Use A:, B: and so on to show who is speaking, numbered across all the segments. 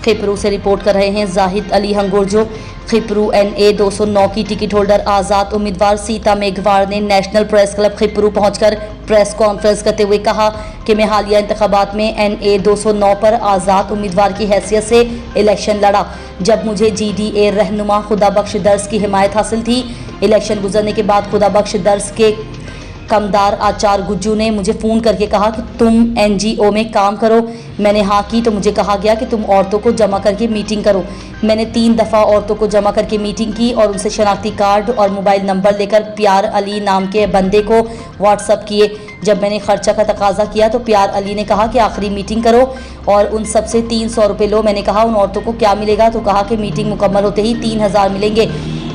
A: खिपरू से रिपोर्ट कर रहे हैं जाहिद अली हंगुरजो। खिपरू NA 209 की टिकट होल्डर आज़ाद उम्मीदवार सीता मेघवार ने नेशनल प्रेस क्लब खिपरू पहुंचकर प्रेस कॉन्फ्रेंस करते हुए कहा कि मैं हालिया इंतखाबात में NA 209 पर आज़ाद उम्मीदवार की हैसियत से इलेक्शन लड़ा, जब मुझे GDA रहनुमा खुदाबख्श दर्स की हिमायत हासिल थी। इलेक्शन गुजरने के बाद खुदाबख्श दर्स के कमदार आचार गुज्जू ने मुझे फ़ोन करके कहा कि तुम NGO में काम करो। मैंने हाँ की तो मुझे कहा गया कि तुम औरतों को जमा करके मीटिंग करो। मैंने 3 दफ़ा औरतों को जमा करके मीटिंग की और उनसे शनाख्ती कार्ड और मोबाइल नंबर लेकर प्यार अली नाम के बंदे को व्हाट्सअप किए। जब मैंने खर्चा का तकाजा किया तो प्यार अली ने कहा कि आखिरी मीटिंग करो और उन सबसे 300 रुपये लो। मैंने कहा उन औरतों को क्या मिलेगा, तो कहा कि मीटिंग मुकम्मल होते ही 3000 मिलेंगे।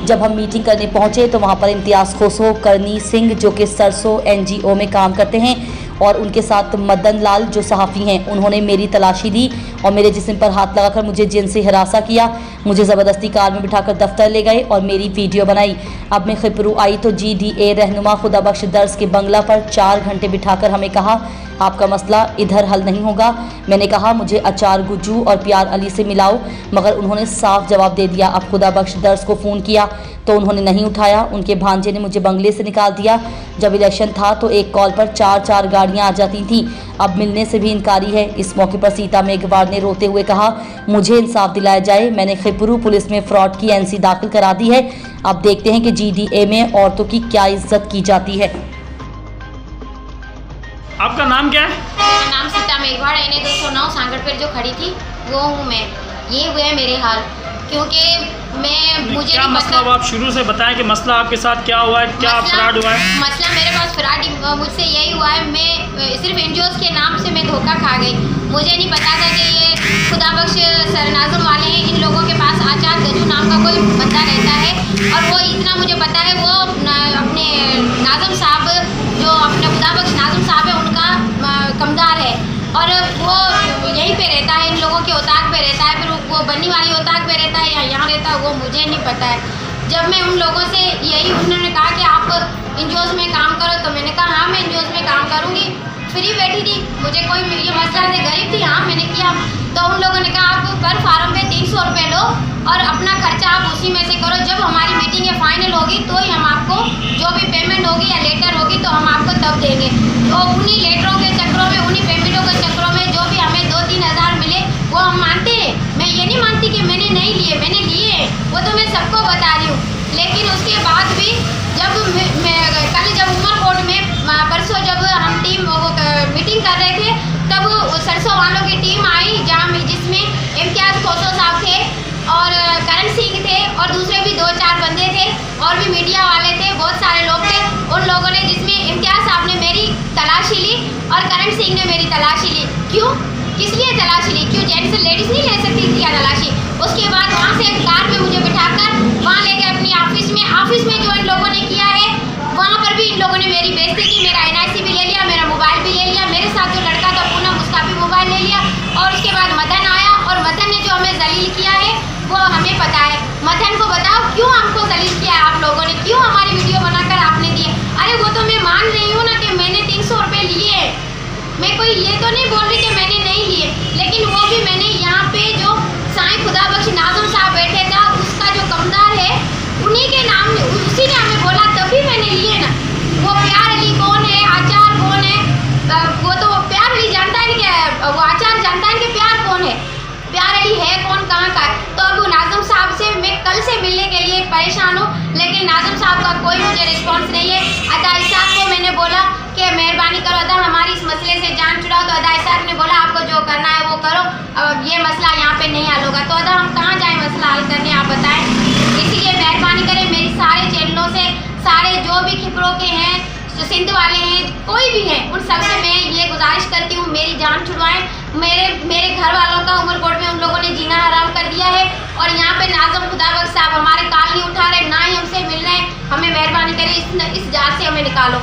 A: जब हम मीटिंग करने पहुंचे तो वहां पर इम्तियाज़ खोसो, करनी सिंह जो कि सरसों NGO में काम करते हैं और उनके साथ मदन लाल जो सहाफ़ी हैं, उन्होंने मेरी तलाशी ली और मेरे जिस्म पर हाथ लगाकर मुझे जिनसी हिरासा किया। मुझे ज़बरदस्ती कार में बिठाकर दफ्तर ले गए और मेरी वीडियो बनाई। अब मैं खिपरू आई तो GDA रहनुमा खुदाबख्श दर्स के बंगला पर 4 घंटे बिठाकर हमें कहा आपका मसला इधर हल नहीं होगा। मैंने कहा मुझे आचार गुज्जू और प्यार अली से मिलाओ, मगर उन्होंने साफ जवाब दे दिया। अब खुदाबख्श दर्स को फ़ोन किया तो उन्होंने नहीं उठाया। उनके भांजे ने मुझे बंगले से निकाल दिया। जब इलेक्शन था तो एक कॉल पर 4-4 गाड़ियां आ जाती थीं। अब मिलने से भी इनकारी है। इस मौके पर सीता मेघवार ने रोते हुए कहा मुझे इंसाफ दिलाया जाए। मैंने खिपरू पुलिस में फ्रॉड की NC दाखिल करा दी है। अब देखते हैं कि GDA में औरतों की क्या इज्जत की जाती है।
B: आपका नाम क्या है?
C: मेरा नाम सीता मेघवार NA 209 सांगड़ पर जो खड़ी थी वो हूँ मैं। ये हुए मेरे हाल, क्योंकि मुझे
B: क्या मसला हुआ? आप शुरू से बताएं कि मसला आपके साथ क्या हुआ है, क्या फ्रॉड हुआ है?
C: मसला मेरे पास फ्रॉड मुझसे यही हुआ है। मैं सिर्फ NGOs के नाम से मैं धोखा खा गई। मुझे नहीं पता था कि ये खुदाबख्श सरनाज़म वाले हैं। इन लोगों के पास आचार गजू नाम का कोई बंदा रहता है और वो इतना मुझे पता है, वो अपने नाज़म साहब जो अपने खुदाबख्श नाज़म साहब है उनका कमदार है और वो यहीं पे रहता है, इन लोगों के औताक पे रहता है। फिर वो बन्नी वाली औताक पे रहता है या यहाँ रहता है वो मुझे नहीं पता है। जब मैं उन लोगों से यही, उन्होंने कहा कि आप NGOs में काम करो, तो मैंने कहा हाँ मैं NGOs में काम करूँगी। फ्री बैठी थी, मुझे कोई ये मसला से गरीब थी, हाँ मैंने किया। तो उन लोगों ने कहा आप पर फार्म पे 300 रुपये लो और अपना खर्चा आप उसी में से करो। जब हमारी मीटिंग फाइनल होगी तो ही हम आपको जो भी पेमेंट होगी या लेटर होगी तो हम आपको तब देंगे। तो उन्हीं लेटरों के चक्करों में, उन्हीं पेमेंटों के चक्करों में जो भी हमें 2-3 हज़ार मिले वो हम मानते हैं। मैं ये नहीं मानती कि मैंने नहीं लिए, मैंने लिए, वो तो मैं सबको बता रही हूँ। लेकिन उसके बाद भी जब कल जब उमरकोट में परसों जब हम टीम मीटिंग कर रहे थे तब सरसों वालों की टीम आई जिसमें इम्तियाज़ खोसो साहब थे और करण सिंह थे और दूसरे भी 2-4 बंदे थे और भी मीडिया वाले थे, बहुत सारे लोग थे। उन लोगों ने, जिसमें इम्तियाज़ साहब ने मेरी तलाशी ली और करण सिंह ने मेरी तलाशी ली। क्यों, किस लिए तलाशी ली? क्यों जेंट्स लेडीज़ नहीं ले सकती थी क्या तलाशी? उसके बाद वहाँ से कार में मुझे बिठाकर वहाँ ले गए अपनी ऑफिस में जो इन लोगों ने किया है वहाँ पर भी इन लोगों ने मेरी बेइज्जती की। मेरा NIC भी ले लिया, मेरा मोबाइल भी ले लिया, मेरे साथ जो लड़का था पूनम उसका भी मोबाइल ले लिया। और उसके बाद मदन आया और मदन ने जो हमें जलील किया है वो हमें पता है। मदन को बताओ क्यों हमको जलील किया है आप लोगों ने, क्यों हमारी वीडियो बनाकर आपने दिए? अरे वो तो मैं मान रही हूँ ना कि मैंने 300 रुपये लिए, मैं कोई ये तो नहीं बोल रही कि मैंने नहीं लिए, लेकिन वो भी मैंने यहाँ पे जो साईं खुदाबख्श नाज़म साहब बैठे था उसका जो कमदार है उन्हीं के नाम, उसी ने हमें बोला तभी मैंने लिए ना। वो प्यार अली कौन है, आचार कौन है? वो तो प्यार अली जानता है कि वो आचार जानता है कि प्यार कौन है, प्यार अली है कौन, कहाँ का है। तो अब नाज़म साहब से मैं कल से मिलने के लिए परेशान हूँ, लेकिन नाज़म साहब का कोई मुझे रिस्पॉन्स नहीं है। अदा इसाक को मैंने बोला कि मेहरबानी करो अदा हमारी इस मसले से जान छुड़ाओ, तो अदा इसाक ने बोला आपको जो करना है वो करो, अब ये मसला यहाँ पे नहीं हल होगा। तो अदा हम कहाँ जाएँ मसला हल करने, आप बताएं। इसलिए मेहरबानी करें मेरी सारे चैनलों से, सारे जो भी खिपरों के हैं, जो सिंध वाले हैं, कोई भी हैं, उन सबसे मैं ये गुजारिश करती हूँ मेरी जान छुड़वाएं। मेरे घर वालों का उमरकोट में उन लोगों ने जीना हराम कर दिया है और यहाँ पे नाज़म खुदाबख्श साहब हमारे कॉल नहीं उठा रहे, ना ही हमसे मिल रहे हैं। हमें मेहरबानी करें इस जाल से हमें निकालो।